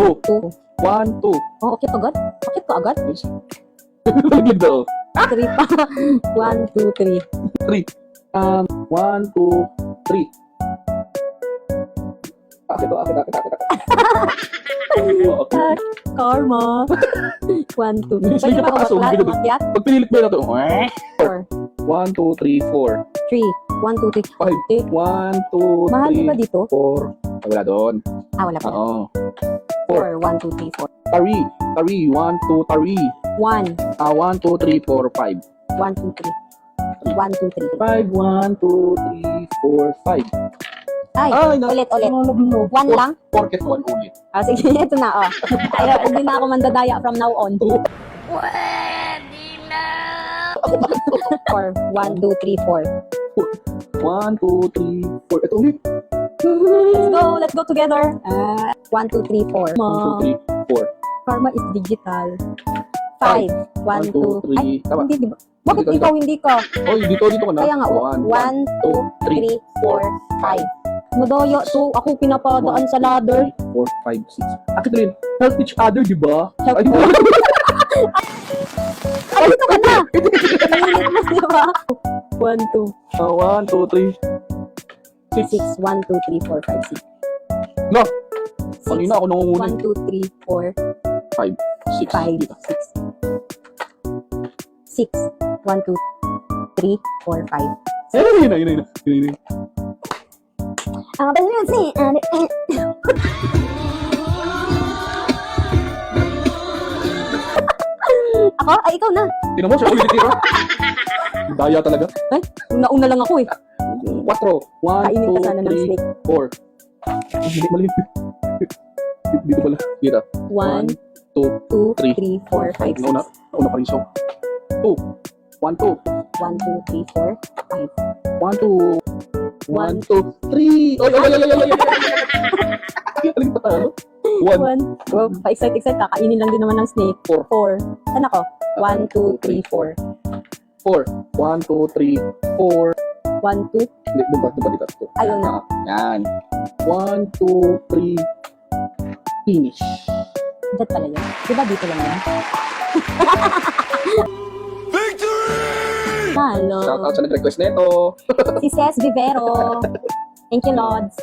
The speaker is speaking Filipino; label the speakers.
Speaker 1: 2.
Speaker 2: 2.
Speaker 1: 1, 2.
Speaker 2: Oh, okay agad? Okay ka agad?
Speaker 1: Ganda.
Speaker 2: 3 pa. 1, 2, 3.
Speaker 1: 3. 1, 2, 3. Akit. Okay.
Speaker 2: Karma. 1, 2. Pwede
Speaker 1: Sige,
Speaker 2: ba
Speaker 1: pataas,
Speaker 2: umakyat?
Speaker 1: oh.
Speaker 2: Umakyat?
Speaker 1: Pag pinilit mo na ito.
Speaker 2: 4,
Speaker 1: 1, 2, 3, 4.
Speaker 2: 3. 1, 2, 3.
Speaker 1: 5. 1, 2, 3,
Speaker 2: Mahal ba dito?
Speaker 1: 4. Ay, wala doon.
Speaker 2: Ah, wala pa.
Speaker 1: Oo.
Speaker 2: 4, 1, 2, 3, 4.
Speaker 1: Tari. 1, 2, tari.
Speaker 2: 1,
Speaker 1: 1, 2, 3, 4, 5.
Speaker 2: 1, 2, 3. 1, 2, 3.
Speaker 1: 5, 1, 2, 3, 4, 5.
Speaker 2: Ay, ulit. 1 lang?
Speaker 1: Porket 1 ulit.
Speaker 2: Ah, sige, ito na, oh. Ay, hindi na ako mandadaya from now on. 4, 1, 2, 3, 4.
Speaker 1: 1, 2, 3, 4. Ito ulit.
Speaker 2: Let's go together. 1, 2, 3, 4.
Speaker 1: 1, 2, 3, 4.
Speaker 2: Karma is digital. 5, 1, 2,
Speaker 1: 3.
Speaker 2: ay,
Speaker 1: Tama.
Speaker 2: hindi, diba? Bakit
Speaker 1: Dito,
Speaker 2: ikaw hindi ka?
Speaker 1: Oy, dito ka na.
Speaker 2: Kaya nga, 1, 2, 3, 4, 5. Madaya, so ako pinapadaan sa ladder.
Speaker 1: 4, 5, 6. Akit rin. Help each other, di ba?
Speaker 2: Help
Speaker 1: Ay,
Speaker 2: Ay, dito ka na! Nangilit mo, di ba? 1, 2,
Speaker 1: 1, 2, 3.
Speaker 2: 6. 1, 2, 3, 4, 5, 6.
Speaker 1: No!
Speaker 2: 6.
Speaker 1: Kanina ako nangunguni.
Speaker 2: 1, 2, 3, 4,
Speaker 1: 5, 6.
Speaker 2: 5, 6. 6. 1, 2, 3, 4, 5.
Speaker 1: Yun na.
Speaker 2: Ako? Ay, ikaw na.
Speaker 1: Tinan mo, siya ulit tira. Daya talaga.
Speaker 2: Ay, una lang ako eh.
Speaker 1: 4. 1,
Speaker 2: Kainin ka sana ng
Speaker 1: 2,
Speaker 2: snake.
Speaker 1: 3, 4. Mali. Dito pala. Dito.
Speaker 2: 1,
Speaker 1: 2,
Speaker 2: 2,
Speaker 1: 3,
Speaker 2: 3, 4, 5, 6.
Speaker 1: Nauna pa rin siya. 2. 1, 2.
Speaker 2: 1, 2, 3, 4, 5.
Speaker 1: 1, 2. 1, 2, 3. Oy. Aling patalo. 1.
Speaker 2: 1. Oh, pa-excite. Kakainin lang din naman ng snake.
Speaker 1: 4.
Speaker 2: 4. Saan ako? 1, 2, 3, 4.
Speaker 1: 4. 1, 2, 3, 4.
Speaker 2: 1, 2.
Speaker 1: Hindi, dito.
Speaker 2: Ayun na.
Speaker 1: Yan. 1, 2, 3. Finish.
Speaker 2: Dito pala yun. Diba dito lang yan? Victory! Hello.
Speaker 1: Shout out sa nag-request nito.
Speaker 2: Si Ces Vivero. Thank you, Lods.